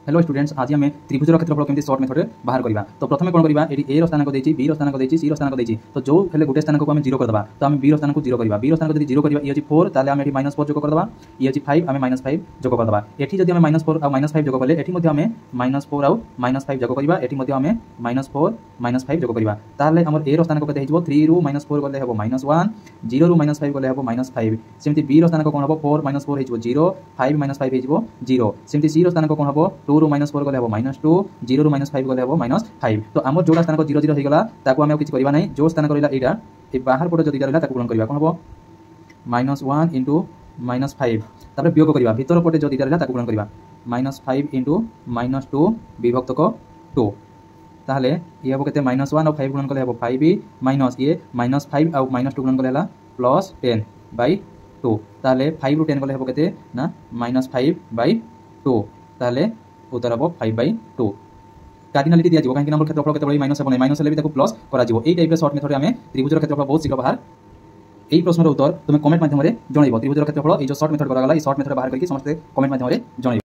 Hello students, आज आम त्रिभुजर क्षेत्रफल केमती सर्ट मेथड में बाहर करवा। तो प्रथम कौन करवा, ये ए स्थानक देती, बी स्थानक देती, सी स्थानक देती। तो जो हेल्ले गोटे स्थानक को आम जीरो करदे, तो आम बी स्थान को जीरो करवा। बी स्थान को जीरो करवा, ये 4 ताले आम -4 जोग करदे, ये 5 आम -5 जोग करदे। एठी जदि आम -4 और -5 जोग कले, एठी मध्ये आम -4 और -5 जोग करवा, एठी मध्ये आम -4 -5 जोग करवा। ताहले हमर ए स्थानक केते हिजबो 3 रु -4 गले हेबो -1, 0 रु -5 गले हेबो -5। सेमति बी स्थानक कोन हेबो 4 -4 हिजबो 0, 5 -5 हिजबो 0। सेमति सी स्थानक कोन हेबो 2 रु -4 गले हेबो -2, 0 रु -5 गले हेबो -5। तो आमर जोड़ा स्थानक 0 0 होइगला, ताको आमे किछ करबा नै। जो स्थानक रहिला एटा, ए बाहर पटे जदि रहिला ताको गुणन करबा। कोन हेबो -1 इंटू -5, तापर वियोग करबा। भीतर पटे जदि रहिला ताको गुणन करबा। -5 इंटू -2 विभक्तक 2। ताहले ये हेबो केते -1 और 5 गुणन कले हेबो 5 माइनस ये -5 और -2 गुणन कले हला +10/2। ताहले 5 रु 10 गले हेबो केते ना -5/2। ताहले उत्तर हम 5/2। कार्डिनालिटी दिया कहीं नंबर क्षेत्रफल केतबेले माइनस हेबो नै, माइनस हेले भी ताको प्लस करा जिवो। एई टाइप रे शॉर्ट मेथड आमे त्रिभुजर क्षेत्रफल बहुत शीघ्र बाहर। एई प्रश्नर उत्तर तुमे कमेंट माध्यम रे जणाइबो। त्रिभुजर क्षेत्रफल एई जो शॉर्ट मेथड करा गला, एई शॉर्ट मेथड बाहर करके समस्त कमेंट माध्यम रे जणाइबो।